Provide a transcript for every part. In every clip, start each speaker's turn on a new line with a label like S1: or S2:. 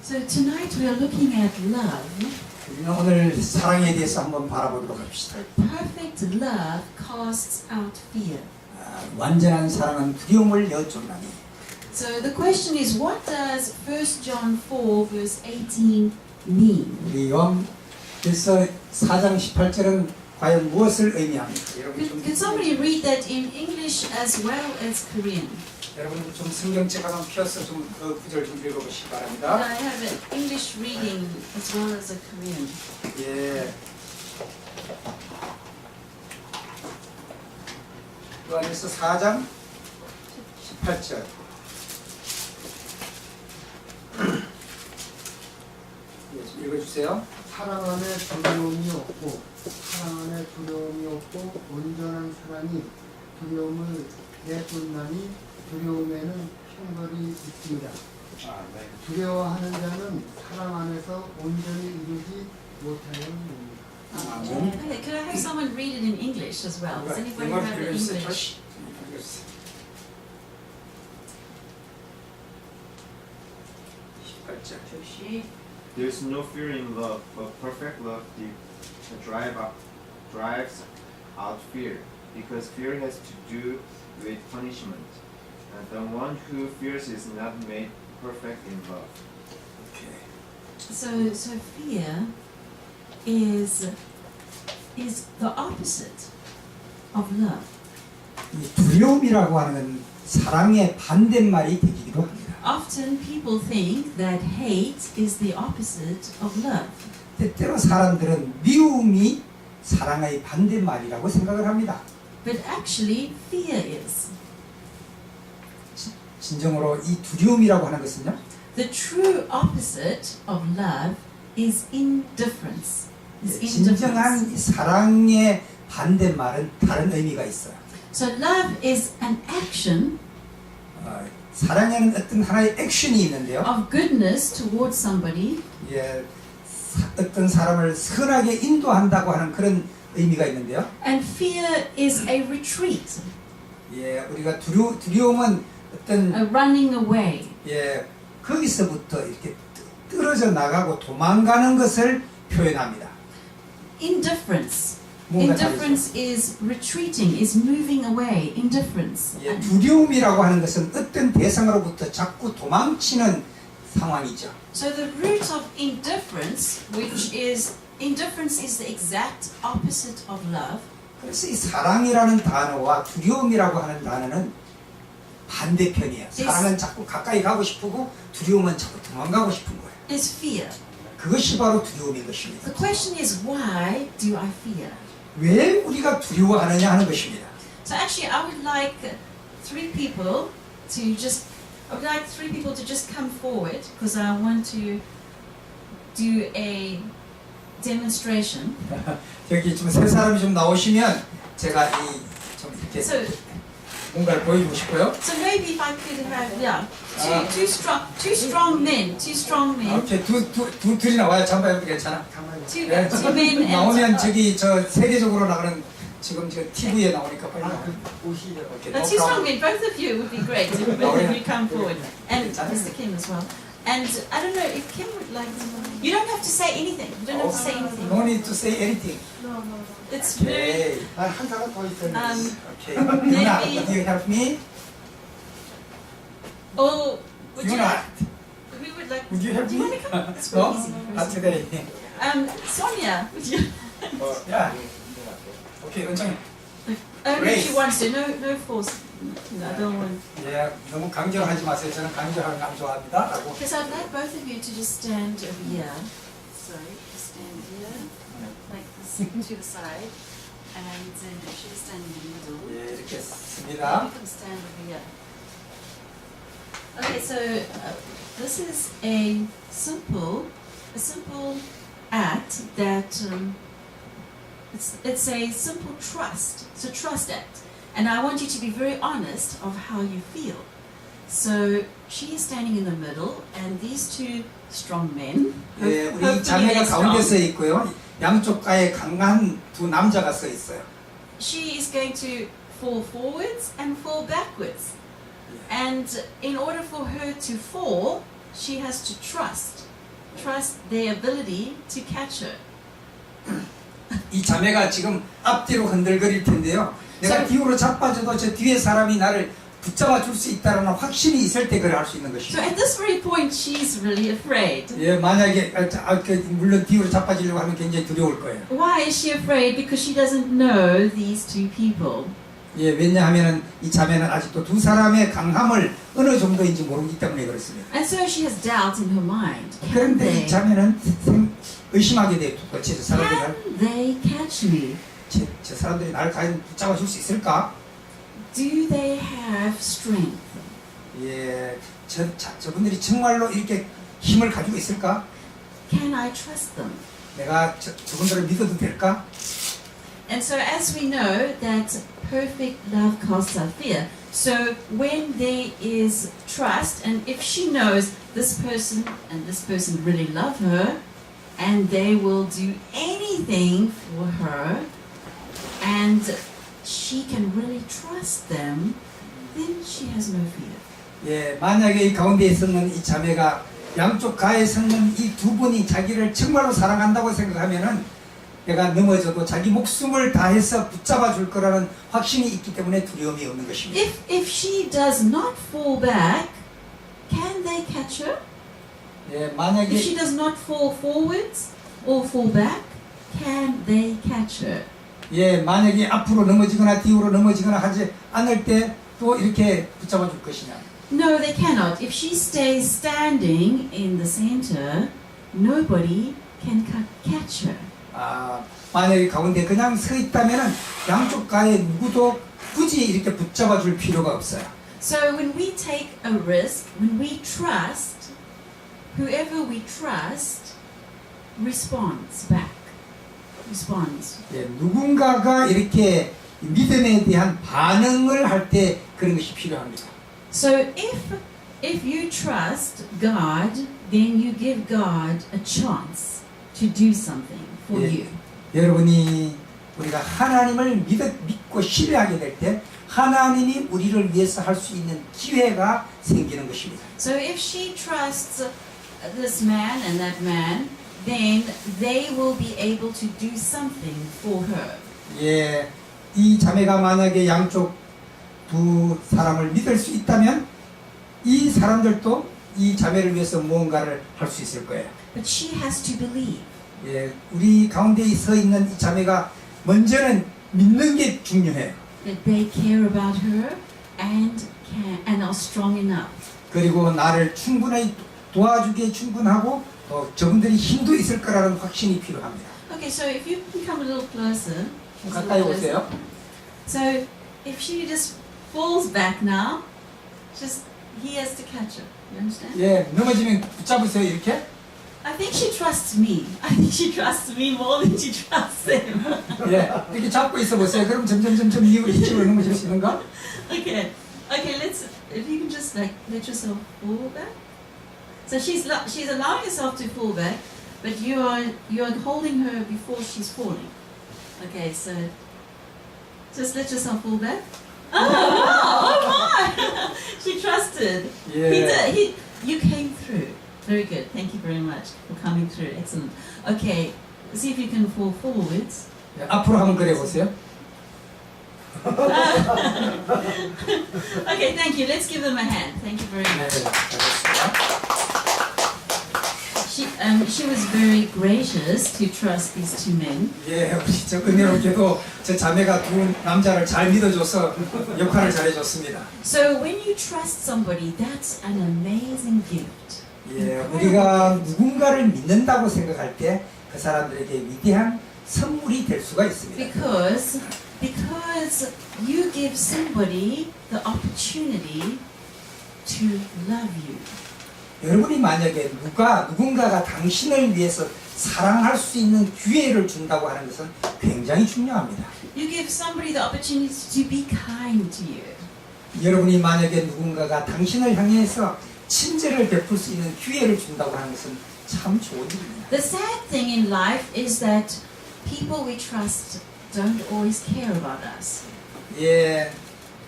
S1: So tonight we are looking at love.
S2: 우리는 오늘 사랑에 대해서 한번 바라보도록 합시다.
S1: Perfect love casts out fear.
S2: 완전한 사랑은 두려움을 여쫓나니.
S1: So the question is, what does 1 John 4 verse 18 mean?
S2: 우리 요한일서 4장 18절은 과연 무엇을 의미합니까? 여러분
S1: Could somebody read that in English as well as Korean?
S2: 여러분들 좀 성경책 한번 펴서 좀 그 구절 좀 읽어보시기
S1: Could
S2: 바랍니다.
S1: I have an English reading as well as a Korean?
S2: 예. 요한일서 4장 18절. 예, 읽어주세요.
S3: 사랑 안에 두려움이 없고 사랑 안에 두려움이 없고 온전한 사랑이 두려움을 내쫓나니 두려움에는 형벌이 있습니다. 두려워하는 자는 사랑 안에서 온전히 이루지 못하였느니라.
S1: Okay, could I have someone read it in English as well? Does anybody have the English?
S2: 18절.
S4: There is no fear in love, but perfect love drives out fear, because fear has to do with punishment. And the one who fears is not made perfect in love.
S2: 오케이.
S1: So fear is the opposite of love.
S2: 이 두려움이라고 하는 사랑의 반대말이 되기도 합니다.
S1: Often people think that hate is the opposite of love.
S2: 때때로 사람들은 미움이 사랑의 반대말이라고 생각을 합니다.
S1: But actually, fear is.
S2: 진정으로 이 두려움이라고 하는 것은요,
S1: The true opposite of love is indifference. Is indifference.
S2: 진정한 사랑의 반대말은 다른 의미가 있어요.
S1: So love is an action
S2: 사랑에는 어떤 하나의 액션이 있는데요.
S1: of goodness towards somebody,
S2: 예, 어떤 사람을 선하게 인도한다고 하는 그런 의미가 있는데요.
S1: and fear is a retreat,
S2: 예, 우리가 두려움은 어떤
S1: a running away.
S2: 예, 거기서부터 이렇게 떨어져 나가고 도망가는 것을 표현합니다.
S1: Indifference.
S2: 뭔가 다르죠.
S1: Indifference is retreating, is moving away. Indifference.
S2: 예, 두려움이라고 하는 것은 어떤 대상으로부터 자꾸 도망치는 상황이죠.
S1: So the root of indifference, indifference is the exact opposite of love.
S2: 그래서 이 사랑이라는 단어와 두려움이라고 하는 단어는 반대편이에요. 사랑은 자꾸 가까이 가고 싶고 두려움은 자꾸 도망가고 싶은 거예요.
S1: Is fear.
S2: 그것이 바로 두려움인 것입니다.
S1: The question is, why do I fear?
S2: 왜 우리가 두려워하느냐 하는 것입니다.
S1: So actually, I would like three people to just come forward because I want to do a demonstration.
S2: 여기 좀 세 사람이 좀 나오시면 제가 좀 이렇게
S1: So
S2: 뭔가를 보여주고 싶고요.
S1: maybe if I could have two strong men.
S2: 이렇게 둘이 나와야 잠바해도 괜찮아.
S1: Two
S2: 네.
S1: men and
S2: 나오면 저기 저 세계적으로 나가는 지금 저 TV에 나오니까 빨리 나와.
S3: 옷이
S2: 이렇게
S1: two strong men. Both of you would be great if both of you come forward, and Mr. Kim as well. And I don't know if Kim would like to. You don't have to say anything. You don't have to say anything.
S2: No need to say anything.
S1: It's very.
S2: Okay.
S3: 한 사람 더 있어요.
S2: Okay. Yuna,
S1: Maybe-
S2: would you help me?
S1: Oh, would you
S2: Yuna,
S1: like? We would like.
S2: would you help
S1: Do you
S2: me?
S1: want to come? It's
S2: No?
S1: very easy.
S2: Not today.
S1: Sonia, would you?
S2: Yeah. Okay, 은정이.
S1: Only if she
S2: Grace.
S1: wants to. No force. No, I don't want.
S2: 예, 너무 강조하지 마세요. 저는 강조하는 거 안 좋아합니다.라고.
S1: Because I'd like both of you to just stand over here. Sorry, just stand here, like this, to the side, and then she'll stand in the middle.
S2: 예, 이렇게
S1: You
S2: 씁니다.
S1: can stand over here. Okay, so this is a simple act that it's a simple trust. It's a trust act, and I want you to be very honest of how you feel. So she is standing in the middle, and these two strong men.
S2: 예, 우리
S1: hopefully
S2: 자매가
S1: they're strong.
S2: 가운데 서 있고요. 양쪽 가에 강한 두 남자가 서 있어요.
S1: She is going to fall forwards and fall backwards. And in order for her to fall, she has to trust trust their ability to catch her.
S2: 이 자매가 지금 앞뒤로 흔들거릴 텐데요. 내가
S1: 저-
S2: 뒤로 자빠져도 저 뒤에 사람이 나를 붙잡아 줄 수 있다는 확신이 있을 때 그래 할 수 있는
S1: So
S2: 것입니다.
S1: at this very point, she's really afraid.
S2: 예, 만약에 물론 뒤로 자빠지려고 하면 굉장히 두려울 거예요.
S1: Why is she afraid? Because she doesn't know these two people.
S2: 예, 왜냐하면은 이 자매는 아직도 두 사람의 강함을 어느 정도인지 모르기 때문에 그렇습니다.
S1: And so she has doubt in her mind. Can
S2: 그런데 이
S1: they?
S2: 자매는 의심하게 돼요. 도대체 저 사람들이
S1: Can they catch me?
S2: 저 사람들이 나를 과연 붙잡아 줄 수 있을까?
S1: Do they have strength?
S2: 예, 저분들이 정말로 이렇게 힘을 가지고 있을까?
S1: Can I trust them?
S2: 내가 저분들을 믿어도 될까?
S1: And so, as we know that perfect love casts out fear, so when there is trust, and if she knows this person and this person really love her, and they will do anything for her, and she can really trust them, then she has no fear.
S2: 예, 만약에 이 가운데에 있는 이 자매가 양쪽 가에 섰는 이 두 분이 자기를 정말로 사랑한다고 생각하면은 내가 넘어져도 자기 목숨을 다해서 붙잡아 줄 거라는 확신이 있기 때문에 두려움이 없는 것입니다.
S1: If she does not fall back, can they catch her?
S2: 예,
S1: If
S2: 만약에
S1: she does not fall forwards or fall back, can they catch her?
S2: 예, 만약에 앞으로 넘어지거나 뒤로 넘어지거나 하지 않을 때 또 이렇게 붙잡아 줄 것이냐?
S1: No, they cannot. If she stays standing in the center, nobody can catch her.
S2: 아, 만약에 가운데 그냥 서 있다면은 양쪽 가에 누구도 굳이 이렇게 붙잡아 줄 필요가 없어요.
S1: So when we take a risk, when we trust, whoever we trust responds back. Responds.
S2: 예, 누군가가 이렇게 믿음에 대한 반응을 할 때 그런 것이 필요합니다.
S1: So if you trust God, then you give God a chance to do something for
S2: 예,
S1: you.
S2: 여러분이 우리가 하나님을 믿고 신뢰하게 될 때 하나님이 우리를 위해서 할 수 있는 기회가 생기는 것입니다.
S1: So if she trusts this man and that man, then they will be able to do something for her.
S2: 예, 이 자매가 만약에 양쪽 두 사람을 믿을 수 있다면 이 사람들도 이 자매를 위해서 무언가를 할 수 있을 거예요.
S1: But she has to believe.
S2: 예, 우리 가운데 서 있는 이 자매가 먼저는 믿는 게 중요해요.
S1: That they care about her and are strong enough.
S2: 그리고 나를 충분히 도와주기에 충분하고 저분들이 힘도 있을 거라는 확신이 필요합니다.
S1: Okay, so if you can come a little closer. Just a
S2: 가까이
S1: little closer.
S2: 오세요.
S1: So if she just falls back now, just he has to catch her. You understand?
S2: 예, 넘어지면 붙잡으세요 이렇게.
S1: I think she trusts me. I think she trusts me more than she trusts them.
S2: 예, 이렇게 잡고 있어 보세요. 그럼 점점 이쪽으로 넘어질 수 있는가?
S1: Okay, let's. If you can just like let yourself fall back. So she's allowing herself to fall back, but you are holding her before she's falling. Okay, so just let yourself fall back. Oh wow! Oh my! She trusted. He
S2: 예.
S1: did. You came through. Very good. Thank you very much for coming through. Excellent. Okay, see if you can fall forwards.
S2: 예, 앞으로 한번 그래 보세요.
S1: Okay, thank you. Let's give them a hand. Thank you very
S2: 네,
S1: much.
S2: 잘했습니다.
S1: She was very gracious to trust these two men.
S2: 예, 우리 저 은혜롭게도 저 자매가 두 남자를 잘 믿어줘서 역할을 잘해줬습니다.
S1: So when you trust somebody, that's an amazing gift.
S2: 예, 우리가 누군가를 믿는다고 생각할 때 그 사람들에게 위대한 선물이 될 수가 있습니다.
S1: Because you give somebody the opportunity to love you.
S2: 여러분이 만약에 누군가가 당신을 위해서 사랑할 수 있는 기회를 준다고 하는 것은 굉장히 중요합니다.
S1: You give somebody the opportunity to be kind to you.
S2: 여러분이 만약에 누군가가 당신을 향해서 친절을 베풀 수 있는 기회를 준다고 하는 것은 참 좋은 일입니다.
S1: The sad thing in life is that people we trust don't always care about us.
S2: 예,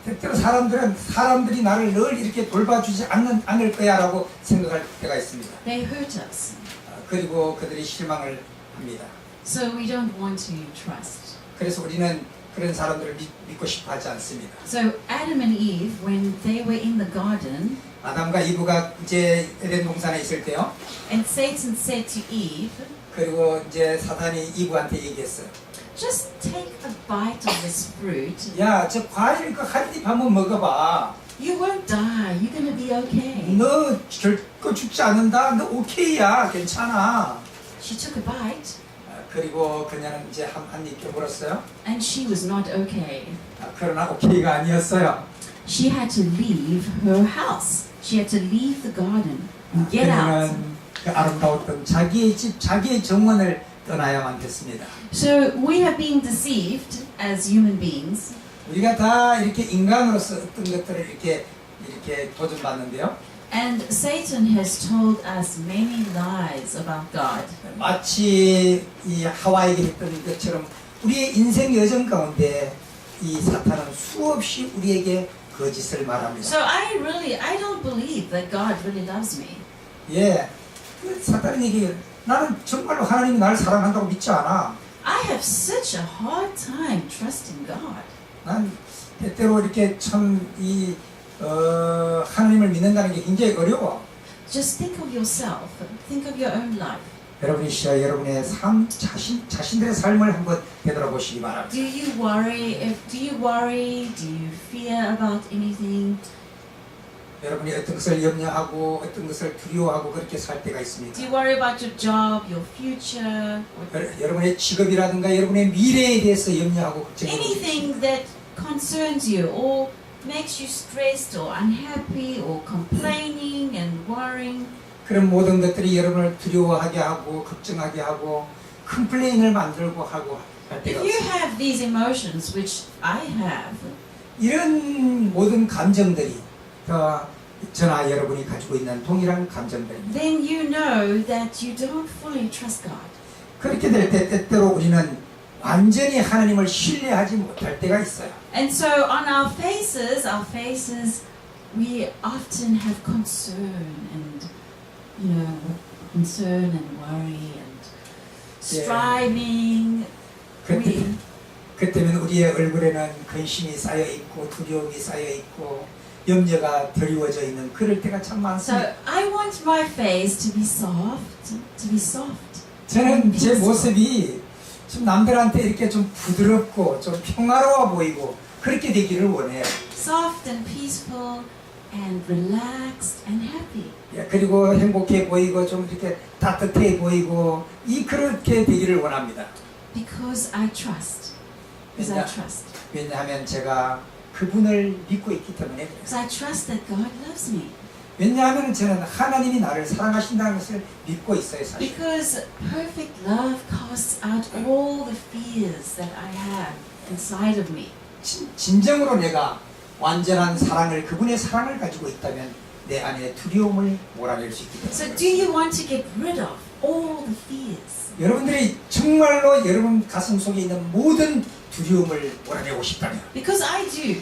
S2: 때때로 사람들이 나를 늘 이렇게 돌봐주지 않을 거야라고 생각할 때가 있습니다.
S1: They hurt us.
S2: 그리고 그들이 실망을 합니다.
S1: So we don't want to trust.
S2: 그래서 우리는 그런 사람들을 믿고 싶어 하지 않습니다.
S1: So Adam and Eve, when they were in the garden,
S2: 아담과 이브가 이제 에덴 동산에 있을 때요.
S1: and Satan said to Eve,
S2: 그리고 이제 사탄이 이브한테 얘기했어요.
S1: just take a bite of this fruit.
S2: 야, 저 과일 그 한 입 한번 먹어봐.
S1: You won't die. You're going to be okay.
S2: 너 결코 죽지 않는다. 너 오케이야. 괜찮아.
S1: She took a bite,
S2: 그리고 그녀는 이제 한 입 깨물었어요.
S1: and she was not okay.
S2: 그러나 오케이가 아니었어요.
S1: She had to leave her house. She had to leave the garden and get out.
S2: 그녀는 그 아름다웠던 자기의 집, 자기의 정원을 떠나야만 했습니다.
S1: So we have been deceived as human beings,
S2: 우리가 다 이렇게 인간으로서 어떤 것들을 이렇게 도전받는데요.
S1: and Satan has told us many lies about God.
S2: 마치 이 하와에게 했던 것처럼 우리의 인생 여정 가운데 이 사탄은 수없이 우리에게 거짓을 말합니다.
S1: So I don't believe that God really loves me.
S2: 예, 그 사탄이 얘기해요. 나는 정말로 하나님이 나를 사랑한다고 믿지 않아.
S1: I have such a hard time trusting God.
S2: 난 때때로 이렇게 참 하나님을 믿는다는 게 굉장히 어려워.
S1: Just think of yourself. Think of your own life.
S2: 여러분이 시야 여러분의 삶 자신들의 삶을 한번 되돌아보시기 바랍니다.
S1: Do you worry? Do you fear about anything?
S2: 여러분이 어떤 것을 염려하고 어떤 것을 두려워하고 그렇게 살 때가 있습니다.
S1: Do you worry about your job, your future,
S2: 여러분의 직업이라든가 여러분의 미래에 대해서 염려하고 걱정하고
S1: anything that concerns you or makes you stressed or unhappy or complaining and worrying?
S2: 그런 모든 것들이 여러분을 두려워하게 하고 걱정하게 하고 컴플레인을 만들고 하고 할 때가
S1: If you
S2: 있습니다.
S1: have these emotions, which I have,
S2: 이런 모든 감정들이 다 저나 여러분이 가지고 있는 동일한 감정들입니다.
S1: then you know that you don't fully trust God.
S2: 그렇게 될 때 때때로 우리는 완전히 하나님을 신뢰하지 못할 때가 있어요.
S1: And so on our faces, we often have concern and, concern and worry and striving.
S2: 그때면 우리의 얼굴에는 근심이 쌓여 있고 두려움이 쌓여 있고 염려가 드리워져 있는 그럴 때가 참
S1: So
S2: 많습니다.
S1: I want my face to be soft.
S2: 저는 제 모습이 좀 남들한테 이렇게 좀 부드럽고 좀 평화로워 보이고 그렇게 되기를 원해요.
S1: Soft and peaceful and relaxed and happy.
S2: 예, 그리고 행복해 보이고 좀 이렇게 따뜻해 보이고 그렇게 되기를 원합니다.
S1: Because I trust. Because I trust.
S2: 왜냐하면 제가 그분을 믿고 있기 때문에 그래요.
S1: Because I trust that God loves me.
S2: 왜냐하면 저는 하나님이 나를 사랑하신다는 것을 믿고 있어요, 사실.
S1: Because perfect love casts out all the fears that I have inside of me.
S2: 진정으로 내가 완전한 사랑을, 그분의 사랑을 가지고 있다면 내 안에 두려움을 몰아낼 수 있기 때문에.
S1: So do you want to get rid of all the fears?
S2: 여러분들이 정말로 여러분 가슴 속에 있는 모든 두려움을 몰아내고 싶다면.
S1: Because I do.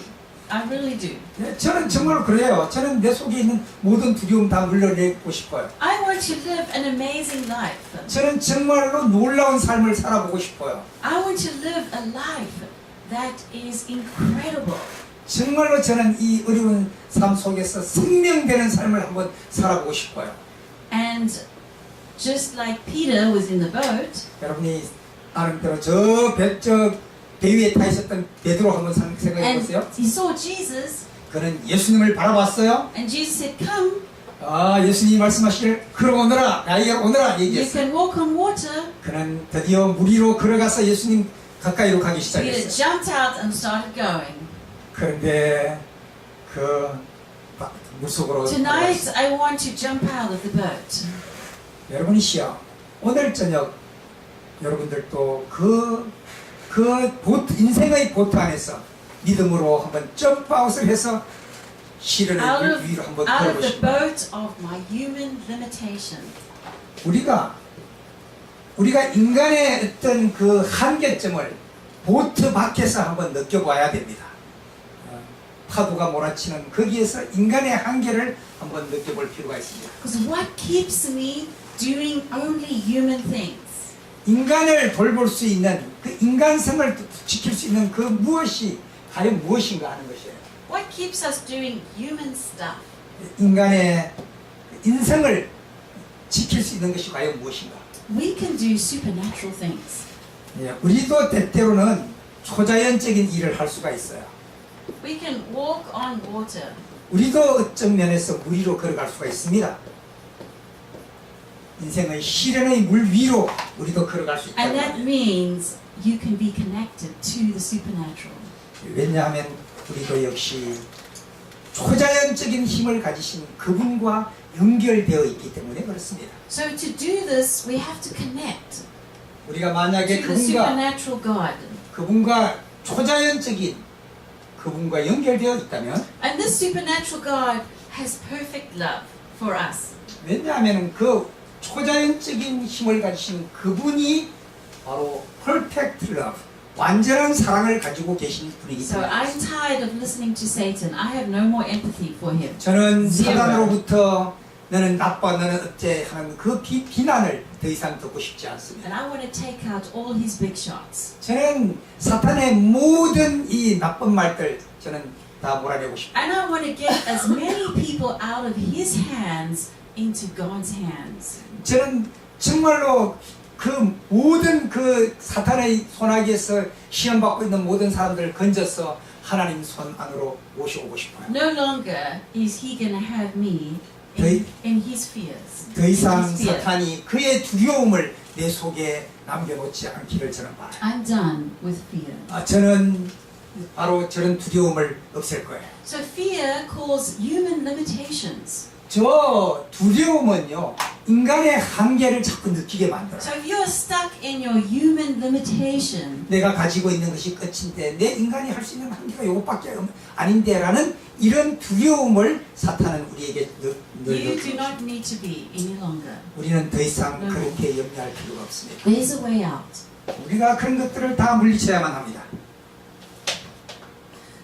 S1: I really do.
S2: 네, 저는 정말로 그래요. 저는 내 속에 있는 모든 두려움 다 물러내고 싶어요.
S1: I want to live an amazing life.
S2: 저는 정말로 놀라운 삶을 살아보고 싶어요.
S1: I want to live a life that is incredible.
S2: 정말로 저는 이 어려운 삶 속에서 생명되는 삶을 한번 살아보고 싶어요.
S1: And just like Peter was in the boat,
S2: 여러분이 나름대로 배 위에 타 있었던 베드로 한번 생각해
S1: and
S2: 보세요.
S1: he saw Jesus,
S2: 그는 예수님을 바라봤어요.
S1: and Jesus said, "Come,
S2: 예수님이 말씀하시길 걸어오너라, 나에게로 오너라
S1: you
S2: 얘기했어요.
S1: can walk on water."
S2: 그는 드디어 물 위로 걸어가서 예수님 가까이로 가기
S1: Peter
S2: 시작했어요.
S1: jumped out and started going.
S2: 그런데 그 물속으로
S1: Tonight,
S2: 들어갔어요.
S1: I want to jump out of the boat.
S2: 여러분이시여, 오늘 저녁 여러분들도 인생의 보트 안에서 믿음으로 한번 점프아웃을 해서 시련을 위로 한번
S1: Out of the
S2: 걸어보십시오.
S1: boat of my human limitation.
S2: 우리가 인간의 어떤 그 한계점을 보트 밖에서 한번 느껴봐야 됩니다. 파도가 몰아치는 거기에서 인간의 한계를 한번 느껴볼 필요가 있습니다.
S1: Because what keeps me doing only human things.
S2: 인간을 돌볼 수 있는 그 인간성을 지킬 수 있는 그 무엇이 과연 무엇인가 하는 것이에요.
S1: What keeps us doing human stuff?
S2: 인간의 인성을 지킬 수 있는 것이 과연 무엇인가.
S1: We can do supernatural things.
S2: 예, 우리도 때때로는 초자연적인 일을 할 수가 있어요.
S1: We can walk on water.
S2: 우리도 어떤 면에서 물 위로 걸어갈 수가 있습니다. 인생의 시련의 물 위로 우리도 걸어갈 수
S1: And
S2: 있다는
S1: that
S2: 거예요.
S1: means you can be connected to the supernatural.
S2: 왜냐하면 우리도 역시 초자연적인 힘을 가지신 그분과 연결되어 있기 때문에 그렇습니다.
S1: So to do this, we have to connect
S2: 우리가 만약에
S1: to the supernatural God.
S2: 그분과 초자연적인 그분과 연결되어 있다면,
S1: And this supernatural God has perfect love for us.
S2: 왜냐하면 그 초자연적인 힘을 가지신 그분이 바로 perfect love, 완전한 사랑을 가지고 계신 분이기
S1: So
S2: 때문에
S1: I'm tired of listening to Satan. I have no more empathy for him.
S2: 저는
S1: Zero.
S2: 사단으로부터 너는 나빠 너는 어째 하는 그 비난을 더 이상 듣고 싶지 않습니다.
S1: And I want to take out all his big shots.
S2: 저는 사탄의 모든 이 나쁜 말들 저는 다 몰아내고 싶습니다.
S1: And I want to get as many people out of his hands into God's hands.
S2: 저는 정말로 그 모든 그 사탄의 손아귀에서 시험받고 있는 모든 사람들을 건져서 하나님 손 안으로 모셔오고 싶어요.
S1: No longer is he going to have me in his fears.
S2: 더 이상
S1: His fear.
S2: 사탄이 그의 두려움을 내 속에 남겨놓지 않기를 저는 바라요.
S1: I'm done with fear.
S2: 저는 바로 저런 두려움을 없앨 거예요.
S1: So fear calls human limitations.
S2: 저 두려움은요, 인간의 한계를 자꾸 느끼게 만들어요.
S1: So if you're stuck in your human limitation,
S2: 내가 가지고 있는 것이 끝인데 내 인간이 할 수 있는 한계가 이것밖에 아닌데 라는 이런 두려움을 사탄은 우리에게
S1: you do
S2: 늘려줍니다.
S1: not need to be any longer.
S2: 우리는 더 이상 그렇게 염려할 필요가 없습니다.
S1: There's a way out.
S2: 우리가 그런 것들을 다 물리쳐야만 합니다.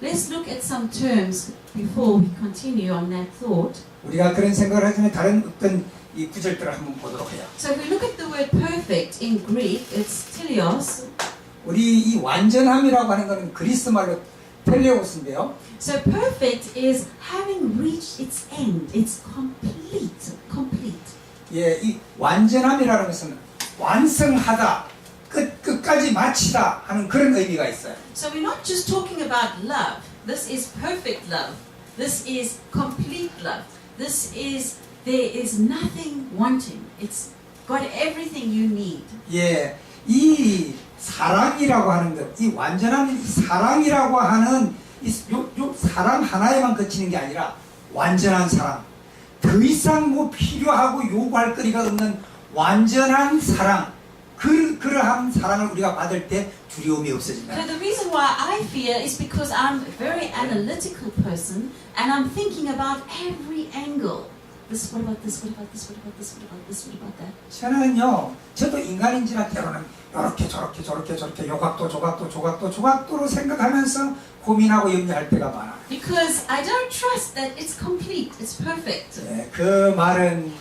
S1: Let's look at some terms before we continue on that thought.
S2: 우리가 그런 생각을 하기 전에 다른 어떤 이 구절들을 한번 보도록 해요.
S1: So if we look at the word perfect in Greek, it's teleos.
S2: 우리 이 완전함이라고 하는 것은 그리스 말로 텔레오스인데요.
S1: So perfect is having reached its end. It's complete.
S2: 예, 이 완전함이라는 것은 완성하다, 끝까지 마치다 하는 그런 의미가 있어요.
S1: So we're not just talking about love. This is perfect love. This is complete love. This is, there is nothing wanting. It's got everything you need.
S2: 예, 이 사랑이라고 하는 것, 이 완전한 이 사랑이라고 하는 요 사랑 하나에만 그치는 게 아니라 완전한 사랑, 더 이상 뭐 필요하고 요구할 거리가 없는 완전한 사랑, 그러한 사랑을 우리가 받을 때 두려움이
S1: So
S2: 없어진다.
S1: the reason why I fear is because I'm a very analytical person and I'm thinking about every angle. This, what about this, what about this, what about this, what about this, what about that?
S2: 저는요, 저도 인간인지라 때로는 이렇게 저렇게 요각도로 생각하면서 고민하고 염려할 때가 많아요.
S1: Because I don't trust that it's complete, it's perfect.
S2: 예, 그 말은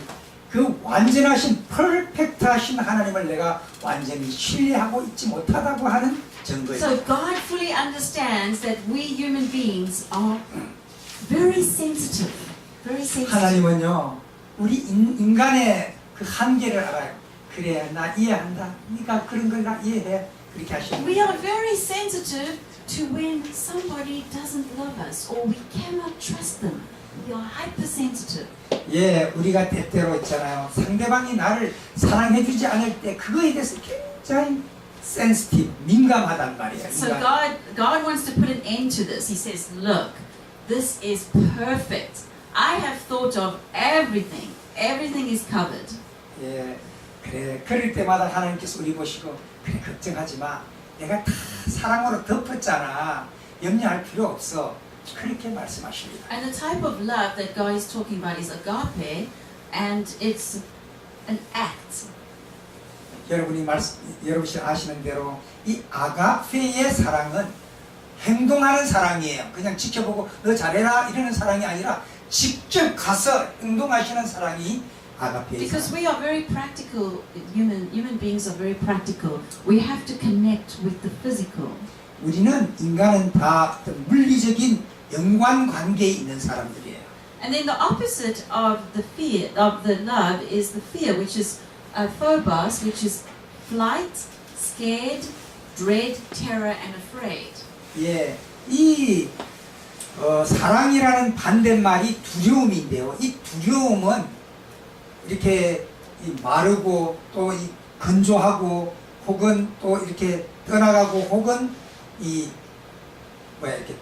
S2: 그 완전하신 퍼펙트하신 하나님을 내가 완전히 신뢰하고 있지 못하다고 하는 증거예요.
S1: So God fully understands that we human beings are very sensitive. Very sensitive.
S2: 하나님은요, 우리 인간의 그 한계를 알아요. 그래, 나 이해한다. 네가 그런 걸 나 이해해. 그렇게 하시는
S1: We are
S2: 거예요.
S1: very sensitive to when somebody doesn't love us or we cannot trust them. We are hypersensitive.
S2: 예, 우리가 때때로 있잖아요. 상대방이 나를 사랑해주지 않을 때 그거에 대해서 굉장히 sensitive, 민감하단 말이에요.
S1: So
S2: 인간.
S1: God wants to put an end to this. He says, look, this is perfect. I have thought of everything. Everything is covered.
S2: 예, 그래. 그럴 때마다 하나님께서 우리 보시고 그래, 걱정하지 마. 내가 다 사랑으로 덮었잖아. 염려할 필요 없어. 그렇게 말씀하십니다.
S1: And the type of love that God is talking about is agape, and it's an act.
S2: 여러분이 아시는 대로 이 아가페의 사랑은 행동하는 사랑이에요. 그냥 지켜보고 너 잘해라 이러는 사랑이 아니라 직접 가서 행동하시는 사랑이 아가페의
S1: Because
S2: 사랑.
S1: we are very practical. Human beings are very practical. We have to connect with the physical.
S2: 우리는 인간은 다 어떤 물리적인 연관 관계에 있는 사람들이에요.
S1: And then the opposite of the fear of the love is the fear, which is phobos, which is flight, scared, dread, terror, and afraid.
S2: 예, 이 사랑이라는 반대말이 두려움인데요. 이 두려움은 이렇게 이 마르고 또 이 건조하고 혹은 또 이렇게 떠나가고 혹은 이 이렇게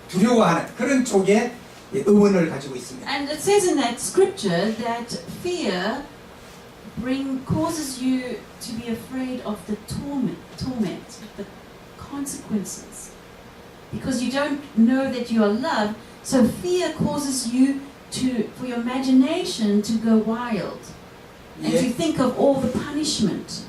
S2: 두려워하는 그런 쪽에 의원을 가지고 있습니다.
S1: And it says in that scripture that fear causes you to be afraid of the torment, the consequences. Because you don't know that you are loved, so fear causes you for your imagination to go wild and to
S2: 예,
S1: think of all the punishment.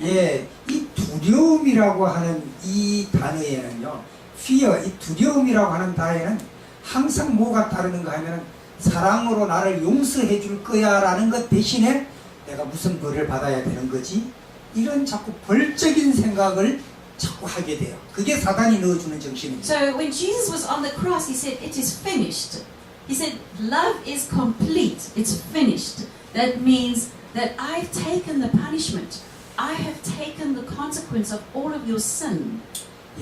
S2: 예, 이 두려움이라고 하는 이 단어에는요, fear, 이 두려움이라고 하는 단어에는 항상 뭐가 따르는가 하면은 사랑으로 나를 용서해 줄 거야라는 것 대신에 내가 무슨 벌을 받아야 되는 거지? 이런 자꾸 벌적인 생각을 자꾸 하게 돼요. 그게 사단이 넣어주는 정신입니다.
S1: So when Jesus was on the cross, he said, "It is finished." He said, "Love is complete. It's finished." That means that I've taken the punishment. I have taken the consequence of all of your sin.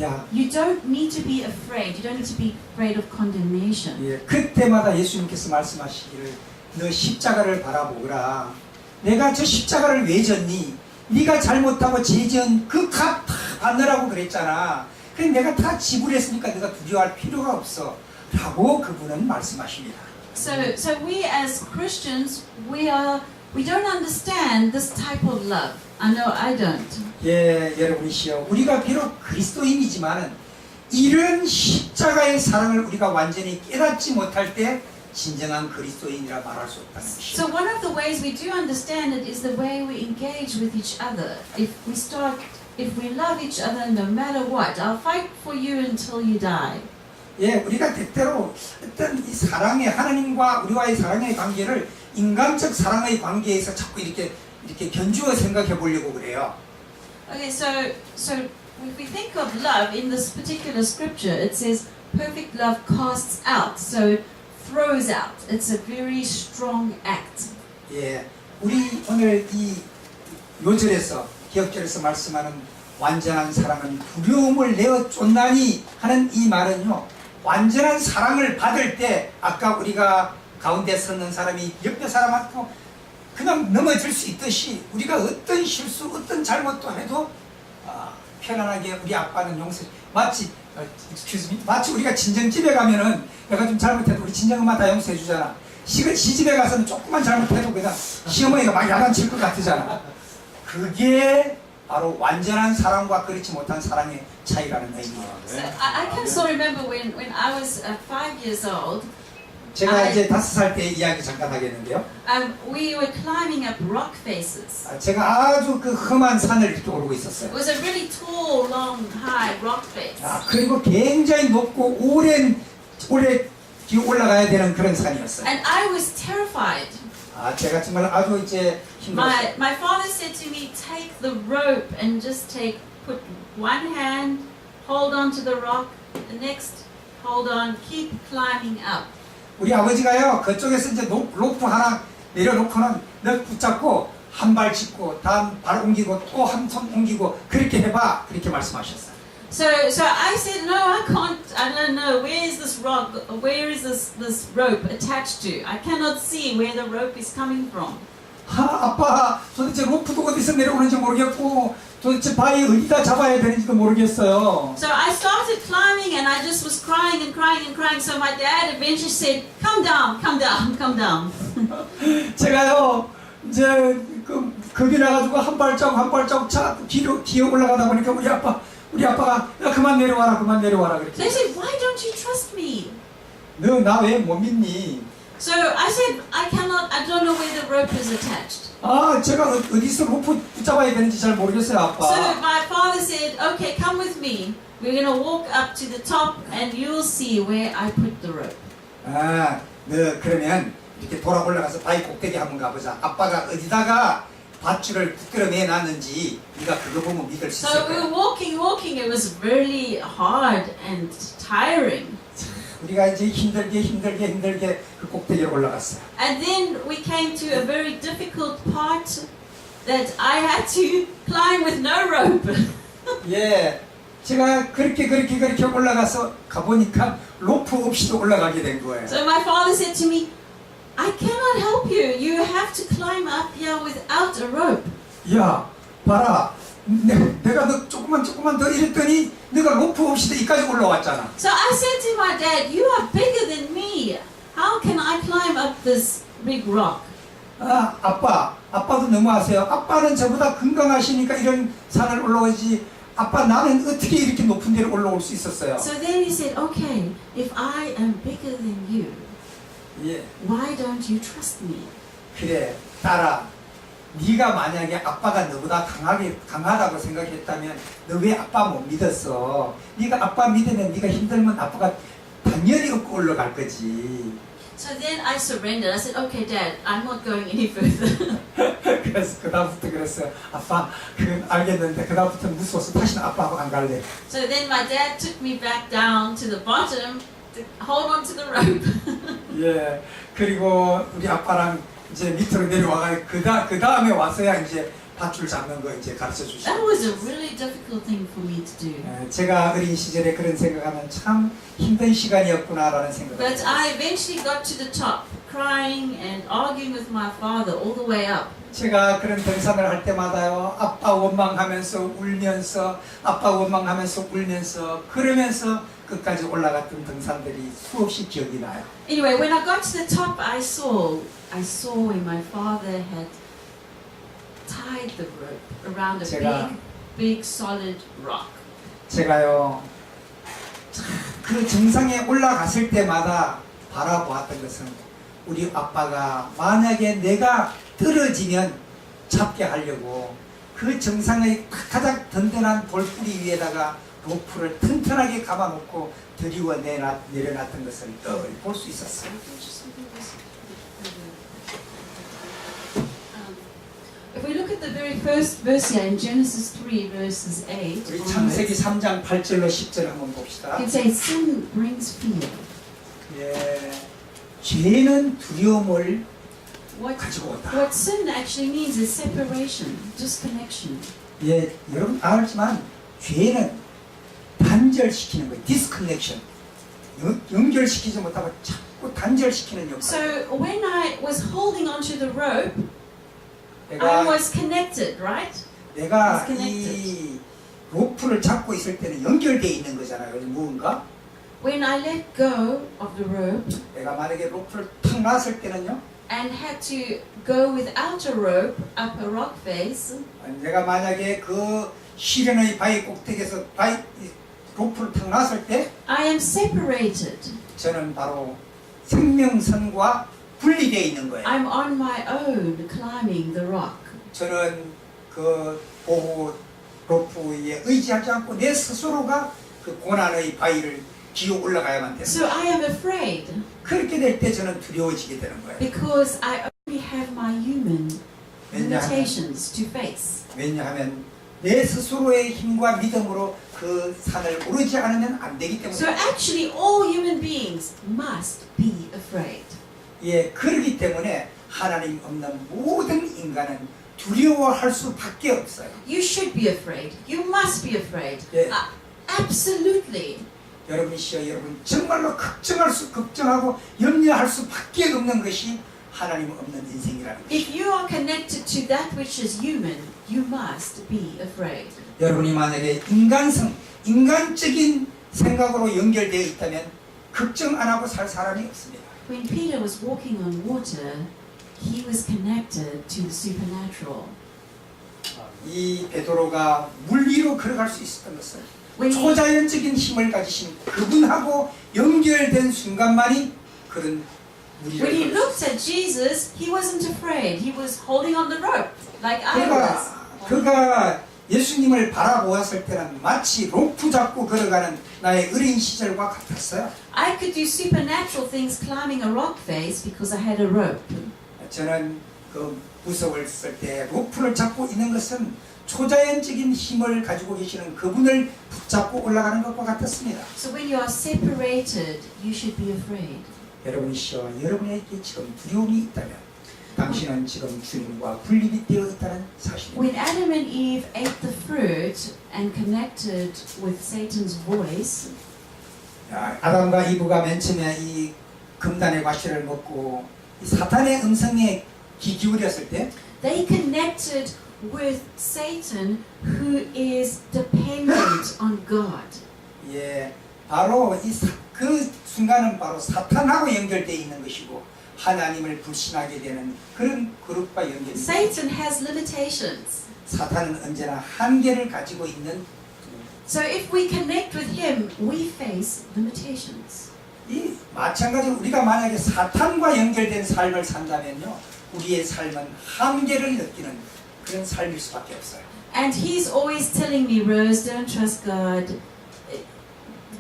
S2: 야,
S1: You don't need to be afraid. You don't need to be afraid of condemnation.
S2: 예, 그때마다 예수님께서 말씀하시기를 너 십자가를 바라보거라. 내가 저 십자가를 왜 졌니? 네가 잘못하고 죄지은 그 값 다 받느라고 그랬잖아. 그럼 내가 다 지불했으니까 내가 두려워할 필요가 없어. 라고 그분은 말씀하십니다.
S1: So we as Christians, we don't understand this type of love. I know I don't.
S2: 예, 여러분이시여, 우리가 비록 그리스도인이지만은 이런 십자가의 사랑을 우리가 완전히 깨닫지 못할 때 진정한 그리스도인이라 말할 수 없다는 것이죠.
S1: So one of the ways we do understand it is the way we engage with each other. If we love each other no matter what, I'll fight for you until you die.
S2: 예, 우리가 때때로 어떤 이 사랑의 하나님과 우리와의 사랑의 관계를 인간적 사랑의 관계에서 자꾸 이렇게 견주어 생각해 보려고 그래요.
S1: Okay, so if we think of love in this particular scripture, it says perfect love casts out, so it throws out. It's a very strong act.
S2: 예, 우리 오늘 이 요절에서 기억절에서 말씀하는 완전한 사랑은 두려움을 내어 쫓나니 하는 이 말은요, 완전한 사랑을 받을 때 아까 우리가 가운데 섰는 사람이 옆에 사람한테 그냥 넘어질 수 있듯이 우리가 어떤 실수, 어떤 잘못도 해도 편안하게 우리 아빠는 용서. 마치 우리가 친정집에 가면은 내가 좀 잘못해도 우리 친정엄마 다 용서해 주잖아. 시집에 가서는 조금만 잘못해도 그냥 시어머니가 막 야단칠 것 같으잖아. 그게 바로 완전한 사랑과 그렇지 못한 사랑의 차이라는 의미예요.
S1: So I can still remember when I was 5 years old.
S2: 제가 이제 5살 때 이야기 잠깐 하겠는데요.
S1: We were climbing up rock faces.
S2: 제가 아주 그 험한 산을 이렇게 오르고
S1: It
S2: 있었어요.
S1: was a really tall, long, high rock face.
S2: 그리고 굉장히 높고 오래 뒤에 올라가야 되는 그런 산이었어요.
S1: And I was terrified.
S2: 제가 정말 아주 이제 힘들었어요.
S1: My father said to me, take the rope and just put one hand, hold on to the rock, the next, hold on, keep climbing up.
S2: 우리 아버지가요, 그쪽에서 이제 로프 하나 내려놓고는 널 붙잡고 한 발 짚고 다음 발 옮기고 또 한 손 옮기고 그렇게 해봐, 그렇게 말씀하셨어요.
S1: So I said, no, I can't. I don't know. Where is this rock? Where is this rope attached to? I cannot see where the rope is coming from.
S2: 아빠, 도대체 로프도 어디서 내려오는지 모르겠고 도대체 바위 어디다 잡아야 되는지도 모르겠어요.
S1: So I started climbing and I just was crying and crying and crying. So my dad eventually said, come down, come down, come down.
S2: 제가요, 이제 겁이 나가지고 한 발짝 뒤에 올라가다 보니까 우리 아빠가 야, 그만 내려와라 그렇게.
S1: They said, why don't you trust me?
S2: 너 나 왜 못 믿니?
S1: So I said, I don't know where the rope is attached.
S2: 제가 어디서 로프 붙잡아야 되는지 잘 모르겠어요, 아빠.
S1: So my father said, okay, come with me. We're going to walk up to the top and you'll see where I put the rope.
S2: 너 그러면 이렇게 돌아 올라가서 바위 꼭대기 한번 가보자. 아빠가 어디다가 밧줄을 붙들어 내놨는지 네가 그거 보면 믿을 수 있을
S1: So we
S2: 거야.
S1: were walking. It was really hard and tiring.
S2: 우리가 이제 힘들게 그 꼭대기로 올라갔어.
S1: And then we came to a very difficult part that I had to climb with no rope.
S2: 예, 제가 그렇게 올라가서 가보니까 로프 없이도 올라가게 된 거예요.
S1: So my father said to me, I cannot help you. You have to climb up here without a rope.
S2: 야, 봐라. 내가 너 조금만 더 이랬더니 내가 로프 없이도 이까지 올라왔잖아.
S1: So I said to my dad, you are bigger than me. How can I climb up this big rock?
S2: 아, 아빠도 너무하세요. 아빠는 저보다 건강하시니까 이런 산을 올라오지. 아빠 나는 어떻게 이렇게 높은 데를 올라올 수 있었어요?
S1: So then he said, okay, if I am bigger than you,
S2: 예,
S1: why don't you trust me?
S2: 그래, 딸아. 네가 만약에 아빠가 너보다 강하다고 생각했다면 너 왜 아빠 못 믿었어? 네가 아빠 믿으면 네가 힘들면 아빠가 당연히 업고 올라갈 거지.
S1: So then I surrendered. I said, okay, Dad, I'm not going any further.
S2: 그래서 그다음부터 그랬어요. 아빠, 알겠는데 그다음부터 무서워서 다시는 아빠하고 안 갈래.
S1: So then my dad took me back down to the bottom to hold on to the rope.
S2: 예, 그리고 우리 아빠랑 이제 밑으로 내려와가 그 다음에 와서야 이제 밧줄 잡는 거 이제 가르쳐 주시고.
S1: That was a really difficult thing for me to do.
S2: 제가 어린 시절에 그런 생각하면 참 힘든 시간이었구나라는 생각을
S1: But
S2: 했어요.
S1: I eventually got to the top, crying and arguing with my father all the way up.
S2: 제가 그런 등산을 할 때마다요, 아빠 원망하면서 울면서 그러면서 끝까지 올라갔던 등산들이 수없이 기억이 나요.
S1: Anyway, when I got to the top, I saw where my father had tied the rope around a
S2: 제가-
S1: big solid rock.
S2: 제가요, 그 정상에 올라갔을 때마다 바라보았던 것은 우리 아빠가 만약에 내가 떨어지면 잡게 하려고 그 정상의 가장 든든한 돌뿌리 위에다가 로프를 튼튼하게 감아놓고 드리워 내려놨던 것을 늘 볼 수 있었어요.
S1: If we look at the very first verse here in Genesis 3, verses 8,
S2: 우리
S1: onwards,
S2: 창세기 3장 8절로 10절 한번 봅시다.
S1: it says, sin brings fear.
S2: 예, 죄는 두려움을
S1: What,
S2: 가지고 온다.
S1: what sin actually means is separation, disconnection.
S2: 예, 여러분 알지만 죄는 단절시키는 거예요. 디스커넥션. 연결시키지 못하고 자꾸 단절시키는 역할.
S1: So when I was holding onto the rope, I
S2: 내가
S1: was connected, right?
S2: 내가
S1: disconnected.
S2: 이 로프를 잡고 있을 때는 연결되어 있는 거잖아요. 무언가.
S1: When I let go of the rope
S2: 내가 만약에 로프를 탁 놨을 때는요.
S1: and had to go without a rope up a rock face,
S2: 내가 만약에 그 시련의 바위 꼭대기에서 로프를 탁 놨을 때
S1: I am separated.
S2: 저는 바로 생명선과 분리되어 있는 거예요.
S1: I'm on my own climbing the rock.
S2: 저는 그 보호 로프 위에 의지하지 않고 내 스스로가 그 고난의 바위를 기어 올라가야만 됩니다.
S1: So I am afraid
S2: 그렇게 될 때 저는 두려워지게 되는 거예요.
S1: because I only have my human
S2: 왜냐하면,
S1: limitations to face.
S2: 왜냐하면 내 스스로의 힘과 믿음으로 그 산을 오르지 않으면 안 되기
S1: So
S2: 때문에.
S1: actually all human beings must be afraid.
S2: 예, 그렇기 때문에 하나님 없는 모든 인간은 두려워할 수밖에 없어요.
S1: You should be afraid. You must be afraid.
S2: 예.
S1: Absolutely.
S2: 여러분이시여 여러분 정말로 걱정하고 염려할 수밖에 없는 것이 하나님 없는 인생이라는 것이죠.
S1: If you are connected to that which is human, you must be afraid.
S2: 여러분이 만약에 인간적인 생각으로 연결되어 있다면 걱정 안 하고 살 사람이 없습니다.
S1: When Peter was walking on water, he was connected to the supernatural.
S2: 이 베드로가 물 위로 걸어갈 수 있었던 것은
S1: When he,
S2: 초자연적인 힘을 가지신 그분하고 연결된 순간만이 그런 무리를
S1: when he
S2: 걸을 수
S1: looked at Jesus, he wasn't afraid. He was holding on the rope like I was.
S2: 그가 예수님을 바라보았을 때는 마치 로프 잡고 걸어가는 나의 어린 시절과 같았어요.
S1: I could do supernatural things climbing a rock face because I had a rope.
S2: 저는 그 부석을 쓸 때 로프를 잡고 있는 것은 초자연적인 힘을 가지고 계시는 그분을 붙잡고 올라가는 것과 같았습니다.
S1: So when you are separated, you should be afraid.
S2: 여러분이시여 여러분에게 지금 두려움이 있다면 당신은 지금 주님과 분립이 되어 있다는 사실입니다.
S1: When Adam and Eve ate the fruit and connected with Satan's voice,
S2: 아담과 이브가 맨 처음에 이 금단의 과실을 먹고 이 사탄의 음성에 귀 기울였을 때
S1: they connected with Satan, who is dependent on God.
S2: 예, 바로 그 순간은 바로 사탄하고 연결되어 있는 것이고 하나님을 불신하게 되는 그런 그룹과 연결이 됩니다.
S1: Satan has limitations.
S2: 사탄은 언제나 한계를 가지고 있는
S1: So if we connect with him, we face limitations.
S2: 이 마찬가지로 우리가 만약에 사탄과 연결된 삶을 산다면요 우리의 삶은 한계를 느끼는 그런 삶일 수밖에 없어요.
S1: And he's always telling me, Rose, don't trust God.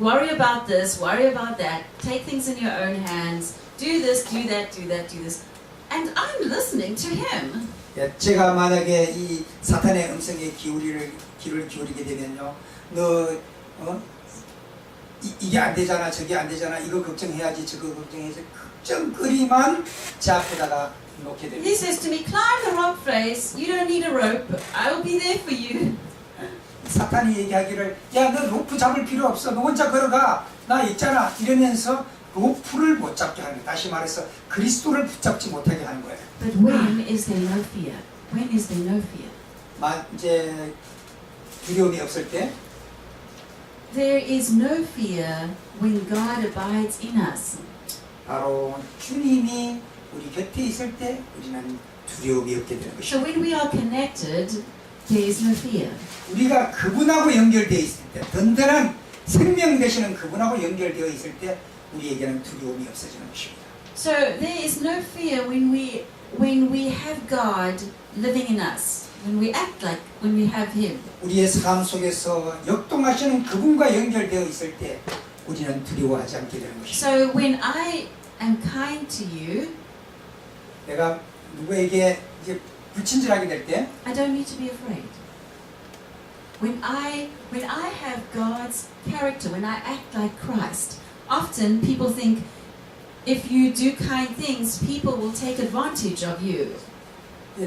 S1: Worry about this, worry about that. Take things in your own hands. Do this, do that, do that, do this. And I'm listening to him.
S2: 예, 제가 만약에 이 사탄의 음성에 귀를 기울이게 되면요, 이게 안 되잖아, 저게 안 되잖아, 이거 걱정해야지, 저거 걱정해야지, 걱정거리만 제 앞에다가 놓게 됩니다.
S1: He says to me, climb the rock face. You don't need a rope. I will be there for you.
S2: 사탄이 얘기하기를, 야, 너 로프 잡을 필요 없어, 너 혼자 걸어가, 나 있잖아, 이러면서 로프를 못 잡게 하는, 다시 말해서 그리스도를 붙잡지 못하게 하는 거예요.
S1: But when is there no fear? When is there no fear?
S2: 이제 두려움이 없을 때,
S1: There is no fear when God abides in us.
S2: 바로 주님이 우리 곁에 있을 때 우리는 두려움이 없게 되는 것이죠.
S1: So when we are connected, there is no fear.
S2: 우리가 그분하고 연결되어 있을 때, 든든한 생명 되시는 그분하고 연결되어 있을 때 우리에게는 두려움이 없어지는 것입니다.
S1: So there is no fear when we have God living in us. When we act like when we have Him.
S2: 우리의 삶 속에서 역동하시는 그분과 연결되어 있을 때 우리는 두려워하지 않게 되는 것입니다.
S1: So when I am kind to you,
S2: 내가 누구에게 이제 불친절하게 될 때,
S1: I don't need to be afraid. When I have God's character, when I act like Christ, often people think if you do kind things, people will take advantage of you.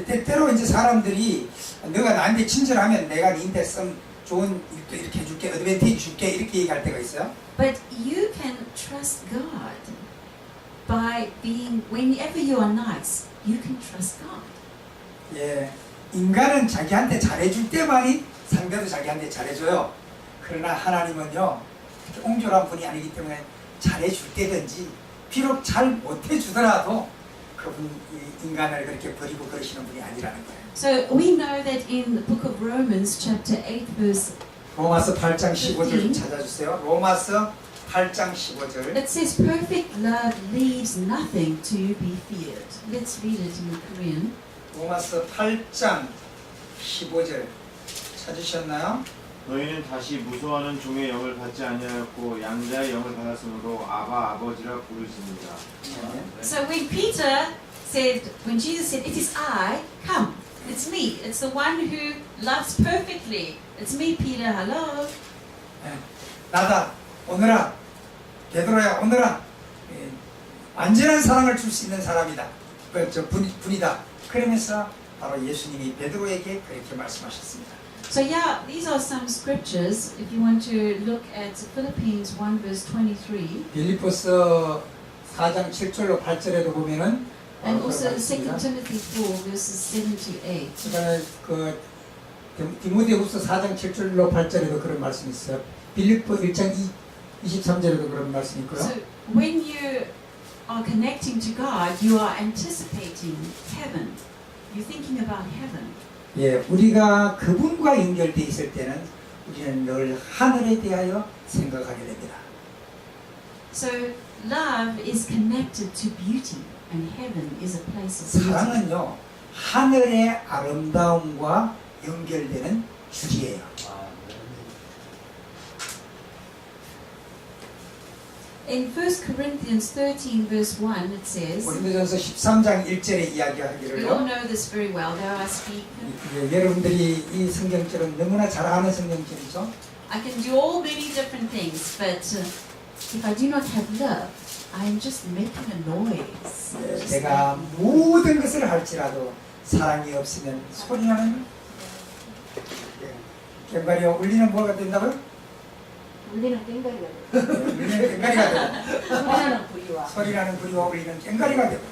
S2: 때때로 이제 사람들이 너가 나한테 친절하면 내가 니한테 좀 좋은 일도 이렇게 해줄게, 어드밴티지 줄게 이렇게 얘기할 때가 있어요.
S1: But you can trust God by being, whenever you are nice, you can trust God.
S2: 예, 인간은 자기한테 잘해줄 때만이 상대도 자기한테 잘해줘요. 그러나 하나님은요, 옹졸한 분이 아니기 때문에 잘해줄 때든지 비록 잘 못해주더라도 그분 인간을 그렇게 버리고 그러시는 분이 아니라는 거예요.
S1: So we know that in the book of Romans chapter 8 verse
S2: 로마서 8장 15절 찾아주세요. 로마서 8장 15절.
S1: it says perfect love leaves nothing to be feared. Let's read it in Korean.
S2: 로마서 8장 15절 찾으셨나요?
S4: 너희는 다시 무소하는 종의 영을 받지 아니하였고 양자의 영을 받았으므로 아바 아버지라 부르시니라.
S1: So when Peter said, when Jesus said, it is I, come, it's me, it's the one who loves perfectly. It's me, Peter, hello.
S2: 나다, 오너라, 베드로야, 오너라. 예, 완전한 사랑을 줄 수 있는 사람이다. 분이다. 그러면서 바로 예수님이 베드로에게 그렇게 말씀하셨습니다.
S1: So yeah, these are some scriptures. If you want to look at Philippians 1 verse 23,
S2: 빌립보서 4장 7절로 8절에도 보면은
S1: and also 2 Timothy 4 verses 7 to 8.
S2: 그다음에 그 디모데후서 4장 7절로 8절에도 그런 말씀이 있어요. 빌립보 1장 23절에도 그런 말씀이 있고요.
S1: So when you are connecting to God, you are anticipating heaven. You're thinking about heaven.
S2: 예, 우리가 그분과 연결돼 있을 때는 우리는 늘 하늘에 대하여 생각하게 됩니다.
S1: So love is connected to beauty, and heaven is a place of beauty.
S2: 사랑은요, 하늘의 아름다움과 연결되는 줄이에요.
S1: In 1 Corinthians 13 verse 1 it says,
S2: 고린도전서 13장 1절에
S1: we all
S2: 이야기하기를요.
S1: know this very well, though I speak,
S2: 여러분들이 이 성경처럼 너무나 잘 아는 성경처럼이죠.
S1: I can do all many different things, but if I do not have love, I'm just making a noise. Just
S2: 내가 모든 것을 할지라도 사랑이 없으면 소리나는 꽹과리와 울리는 뭐가 된다고요?
S5: 울리는 깽가리가
S2: 울리는 꽹과리가 되고
S5: 소리나는 부리와
S2: 소리나는 구리와 울리는 꽹과리가 되고.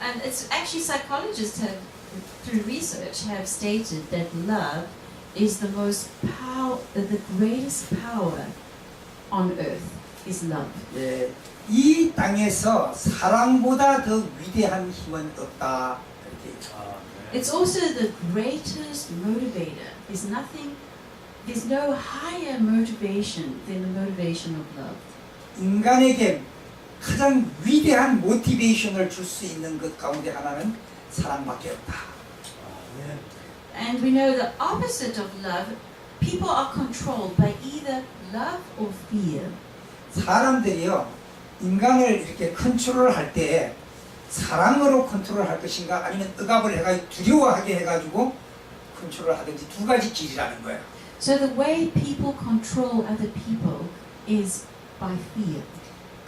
S1: And it's actually psychologists have, through research, have stated that love is the greatest power on earth is love.
S2: 예, 이 땅에서 사랑보다 더 위대한 힘은 없다. 이렇게 있죠.
S1: It's also the greatest motivator. There's no higher motivation than the motivation of love.
S2: 인간에게 가장 위대한 모티베이션을 줄 수 있는 것 가운데 하나는 사랑밖에 없다.
S1: And we know the opposite of love, people are controlled by either love or fear.
S2: 사람들이요, 인간을 이렇게 컨트롤할 때 사랑으로 컨트롤할 것인가 아니면 억압을 해가지고 두려워하게 해가지고 컨트롤을 하든지 두 가지 길이라는 거예요.
S1: So the way people control other people is by fear.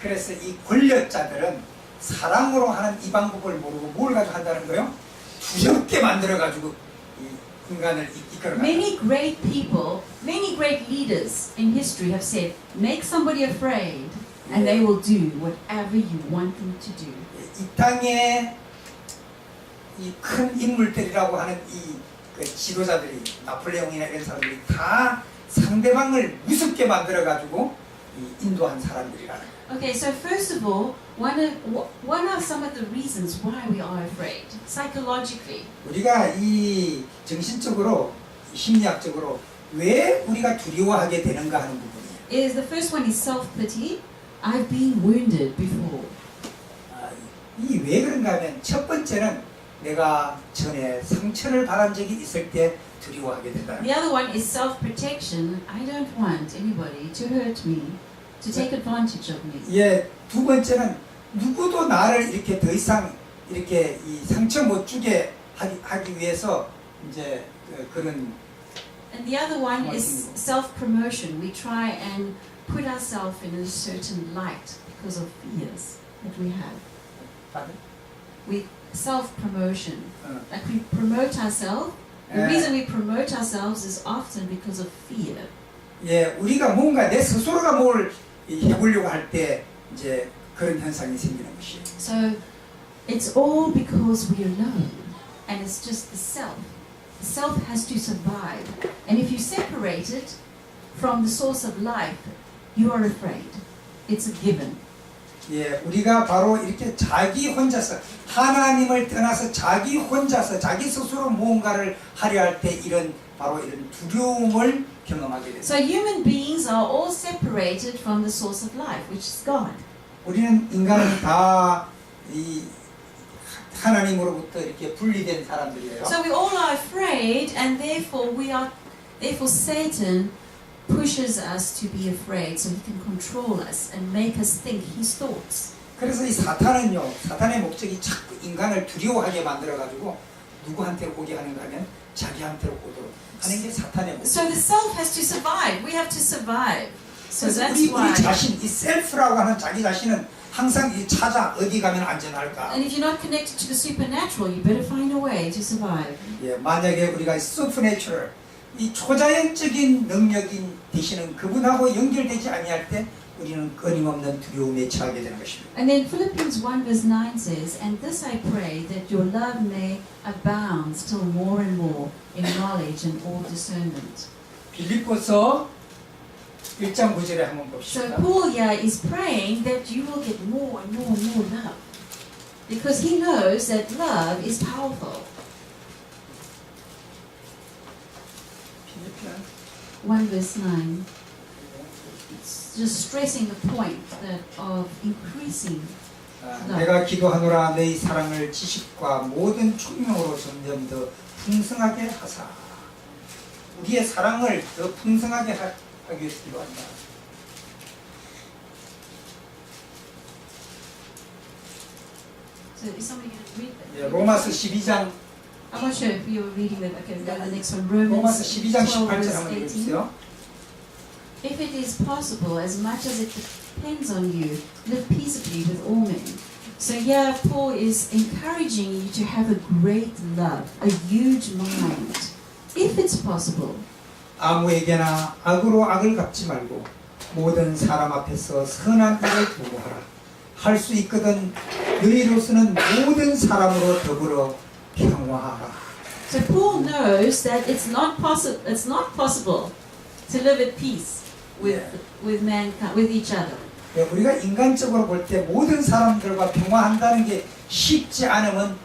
S2: 그래서 이 권력자들은 사랑으로 하는 이 방법을 모르고 뭘 가지고 한다는 거예요? 두렵게 만들어가지고 이 인간을 이끌어가는 거예요.
S1: Many great people, many great leaders in history have said, make somebody afraid and they will do whatever you want them to do.
S2: 이 땅에 이 큰 인물들이라고 하는 그 지도자들이 나폴레옹이나 이런 사람들이 다 상대방을 무섭게 만들어가지고 인도한 사람들이라는 거예요.
S1: Okay, so first of all, what are some of the reasons why we are afraid? Psychologically.
S2: 우리가 이 정신적으로 심리학적으로 왜 우리가 두려워하게 되는가 하는 부분이에요.
S1: The first one is self-pity. I've been wounded before.
S2: 이 왜 그런가 하면 첫 번째는 내가 전에 상처를 받은 적이 있을 때 두려워하게 된다.
S1: The other one is self-protection. I don't want anybody to hurt me, to take advantage of me.
S2: 예, 두 번째는 누구도 나를 이렇게 더 이상 이렇게 이 상처 못 주게 하기 위해서 이제 그런.
S1: And the other one is self-promotion. We try and put ourselves in a certain light because of fears that we have. We self-promotion. Like we promote ourselves. The reason we promote ourselves is often because of fear.
S2: 예, 우리가 뭔가 내 스스로가 뭘 해보려고 할 때 이제 그런 현상이 생기는 것이에요.
S1: So it's all because we are alone, and it's just the self. The self has to survive, and if you separate it from the source of life, you are afraid. It's a given.
S2: 예, 우리가 바로 이렇게 자기 혼자서 하나님을 떠나서 자기 혼자서 자기 스스로 무언가를 하려 할 때 바로 이런 두려움을 경험하게 됩니다.
S1: So human beings are all separated from the source of life, which is God.
S2: 우리는 인간은 다 이 하나님으로부터 이렇게 분리된 사람들이에요.
S1: So we all are afraid, and therefore Satan pushes us to be afraid, so he can control us and make us think his thoughts.
S2: 그래서 이 사탄의 목적이 자꾸 인간을 두려워하게 만들어가지고 누구한테 오게 하는가 하면 자기한테로 오도록 하는 게 사탄의 목적.
S1: So the self has to survive. We have to survive. So
S2: 그래서
S1: that's why.
S2: 우리 자신, 이 셀프라고 하는 자기 자신은 항상 이 찾아 어디 가면 안전할까.
S1: And if you're not connected to the supernatural, you better find a way to survive.
S2: 예, 만약에 우리가 supernatural, 이 초자연적인 능력인 되시는 그분하고 연결되지 아니할 때 우리는 끊임없는 두려움에 처하게 되는 것입니다.
S1: And then Philippians 1 verse 9 says, And this I pray, that your love may abound still more and more in knowledge and all discernment.
S2: 빌립보서 1장 9절에 한번
S1: So
S2: 봅시다.
S1: Paul here is praying that you will get more and more and more love. Because he knows that love is powerful.
S2: 빌립보는
S1: 1 verse 9. It's just stressing the point that of increasing.
S2: 내가 기도하노라 너희 사랑을 지식과 모든 총명으로 점점 더 풍성하게 하사. 우리의 사랑을 더 풍성하게 하기 위해서 기도한다.
S1: So is somebody going to read that?
S2: 예, 로마서 12장
S1: I'm not sure if you're reading that. Okay, go to the next one. Romans
S2: 로마서 12장
S1: 12
S2: 18절
S1: verse
S2: 한번
S1: 18.
S2: 읽어주세요.
S1: If it is possible, as much as it depends on you, live peaceably with all men. So here Paul is encouraging you to have a great love, a huge mind. If it's possible.
S2: 아무에게나 악으로 악을 갚지 말고 모든 사람 앞에서 선한 일을 도모하라. 할 수 있거든 너희로서는 모든 사람으로 더불어 평화하라.
S1: So Paul knows that it's not possible to live at peace with mankind, with each other.
S2: 예, 우리가 인간적으로 볼 때 모든 사람들과 평화한다는 게 쉽지 않음을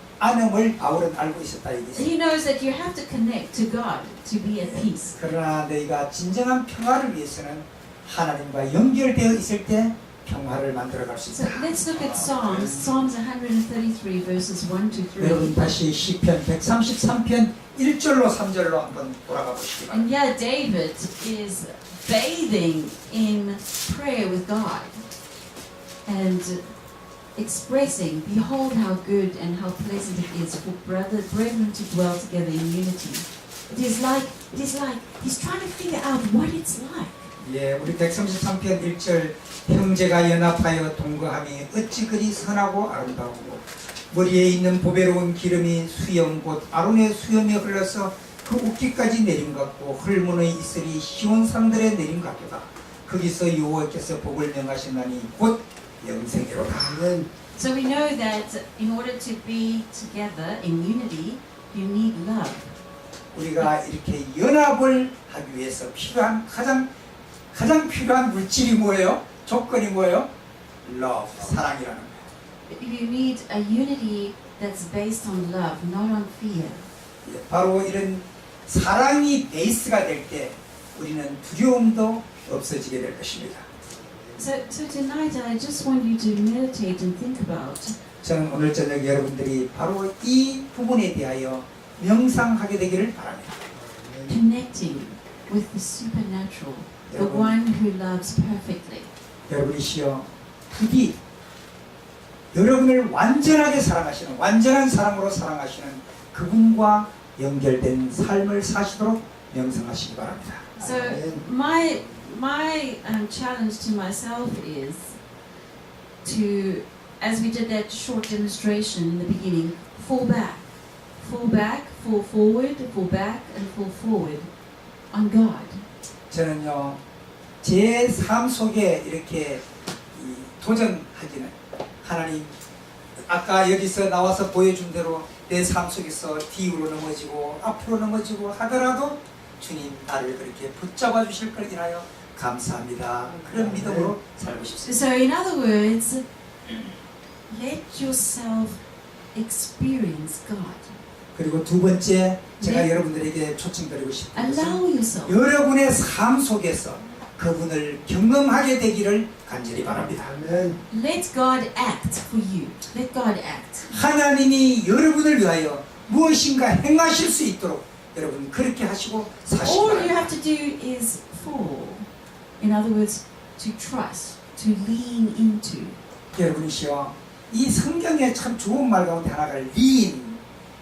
S2: 바울은 알고 있었다 이거죠.
S1: He knows that you have to connect to God to be at peace.
S2: 그러나 너희가 진정한 평화를 위해서는 하나님과 연결되어 있을 때 평화를 만들어갈 수
S1: So
S2: 있다.
S1: let's look at Psalms 133 verses 1 to 3.
S2: 여러분 다시 시편 133편 1절로 3절로 한번 돌아가 보시기
S1: And
S2: 바랍니다.
S1: yeah, David is bathing in prayer with God and expressing, behold how good and how pleasant it is for brethren to dwell together in unity. It is like he's trying to figure out what it's like.
S2: 예, 우리 133편 1절 형제가 연합하여 동거함이 어찌 그리 선하고 아름다우고 머리에 있는 보배로운 기름이 수염 곧 아론의 수염에 흘러서 그 옷깃까지 내림 같고 헐문의 이슬이 시온산들에 내림 같도다. 거기서 여호와께서 복을 명하시나니 곧 영생이로다.
S3: 아멘.
S1: So we know that in order to be together in unity, you need love.
S2: 우리가 이렇게 연합을 하기 위해서 필요한 가장 필요한 물질이 뭐예요? 조건이 뭐예요? Love, 사랑이라는 거예요.
S1: You need a unity that's based on love, not on fear.
S2: 예, 바로 이런 사랑이 베이스가 될 때 우리는 두려움도 없어지게 될 것입니다.
S1: So tonight I just want you to meditate and think about
S2: 저는 오늘 저녁 여러분들이 바로 이 부분에 대하여 명상하게 되기를 바랍니다.
S1: connecting with the supernatural, the one who loves perfectly.
S2: 여러분이시여 부디 여러분을 완전하게 사랑하시는 완전한 사랑으로 사랑하시는 그분과 연결된 삶을 사시도록 명상하시기 바랍니다.
S1: So my challenge to myself is to, as we did that short demonstration in the beginning, fall back, fall forward, fall back, and fall forward on God.
S2: 저는요 제 삶 속에 이렇게 도전하기는 하나님 아까 여기서 나와서 보여준 대로 내 삶 속에서 뒤로 넘어지고 앞으로 넘어지고 하더라도 주님 나를 그렇게 붙잡아 주실 걸 인하여 감사합니다. 그런 믿음으로 살고 싶습니다.
S1: So in other words, let yourself experience God.
S2: 그리고 두 번째 제가
S1: 네.
S2: 여러분들에게 초청드리고 싶은 것은
S1: Allow yourself.
S2: 여러분의 삶 속에서 그분을 경험하게 되기를 간절히 바랍니다.
S3: 아멘.
S1: Let God act for you. Let God act.
S2: 하나님이 여러분을 위하여 무엇인가 행하실 수 있도록 여러분 그렇게 하시고 사시기
S1: All you
S2: 바랍니다.
S1: have to do is fall. In other words, to trust, to lean into.
S2: 여러분이시여 이 성경에 참 좋은 말 가운데 하나가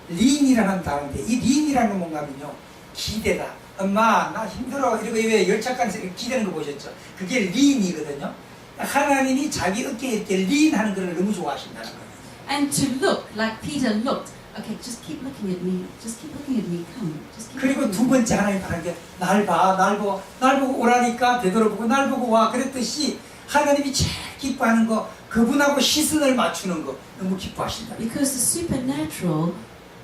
S2: 린이라는 단어인데 이 린이라는 건 뭔가면요 기대다. 엄마 나 힘들어 이러고 왜 열차간에서 기대는 거 보셨죠? 그게 린이거든요. 하나님이 자기 어깨에 이렇게 린하는 걸 너무 좋아하신다는 거예요.
S1: And to look like Peter looked. Okay, just keep looking at me. Just keep looking at me. Come. Just keep
S2: 그리고
S1: looking
S2: 두
S1: at me.
S2: 번째 하나님 바라는 게 날 봐, 날 보고 오라니까 베드로 보고 날 보고 와 그랬듯이 하나님이 제일 기뻐하는 거 그분하고 시선을 맞추는 거 너무 기뻐하신다.
S1: Because the supernatural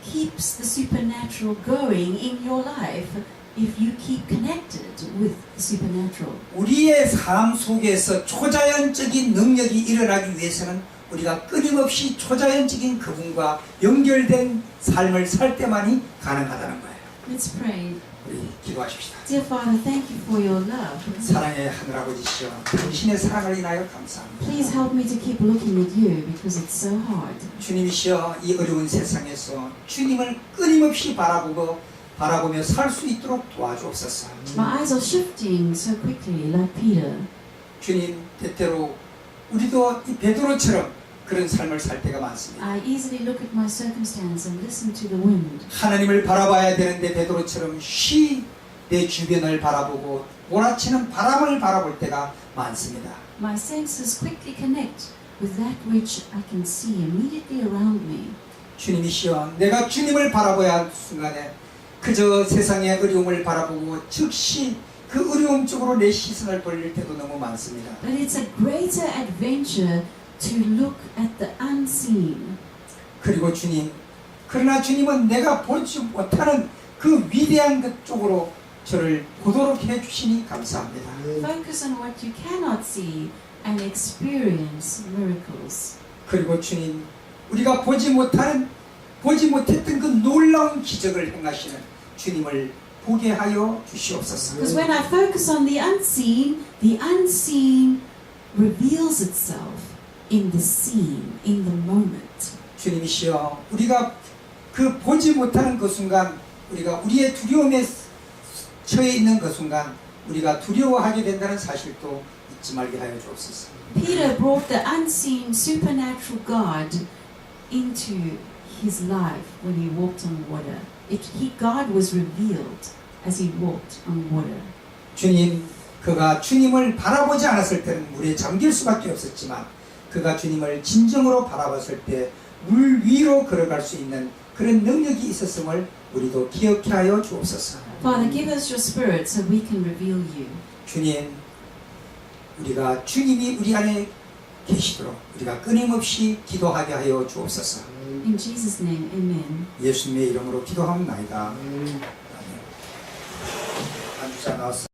S1: keeps the supernatural going in your life if you keep connected with the supernatural.
S2: 우리의 삶 속에서 초자연적인 능력이 일어나기 위해서는 우리가 끊임없이 초자연적인 그분과 연결된 삶을 살 때만이 가능하다는 거예요.
S1: Let's pray.
S2: 우리 기도하십시다.
S1: Dear Father, thank you for your love.
S2: 사랑의 하늘아버지시여 당신의 사랑을 인하여 감사합니다.
S1: Please help me to keep looking at you because it's so hard.
S2: 주님이시여 이 어려운 세상에서 주님을 끊임없이 바라보고 바라보며 살 수 있도록 도와주옵소서.
S1: My eyes are shifting so quickly, like Peter.
S2: 주님, 때때로 우리도 이 베드로처럼 그런 삶을 살 때가 많습니다.
S1: I easily look at my circumstance and listen to the wind.
S2: 하나님을 바라봐야 되는데 베드로처럼 쉬 내 주변을 바라보고 몰아치는 바람을 바라볼 때가 많습니다.
S1: My senses quickly connect with that which I can see immediately around me.
S2: 주님이시여, 내가 주님을 바라봐야 할 순간에 그저 세상의 어려움을 바라보고 즉시 그 어려움 쪽으로 내 시선을 돌릴 때도 너무 많습니다.
S1: But it's a greater adventure to look at the unseen.
S2: 그리고 주님, 그러나 주님은 내가 보지 못하는 그 위대한 것 쪽으로 저를 보도록 해주시니 감사합니다.
S1: Focus on what you cannot see and experience miracles.
S2: 그리고 주님, 우리가 보지 못했던 그 놀라운 기적을 행하시는 주님을 보게 하여 주시옵소서.
S1: Because when I focus on the unseen reveals itself in the seen, in the moment.
S2: 주님이시여, 우리가 그 보지 못하는 그 순간, 우리가 우리의 두려움에 처해 있는 그 순간 우리가 두려워하게 된다는 사실도 잊지 말게 하여 주옵소서.
S1: Peter brought the unseen supernatural God into his life when he walked on water. God was revealed as he walked on water.
S2: 주님, 그가 주님을 바라보지 않았을 때는 물에 잠길 수밖에 없었지만 그가 주님을 진정으로 바라봤을 때 물 위로 걸어갈 수 있는 그런 능력이 있었음을 우리도 기억해 하여 주옵소서.
S1: Father, give us your spirit so we can reveal you.
S2: 주님, 우리가 주님이 우리 안에 계시도록 우리가 끊임없이 기도하게 하여 주옵소서.
S1: In Jesus' name, amen.
S2: 예수님의 이름으로 기도합니다. 아멘. 한 주자 나왔습니다.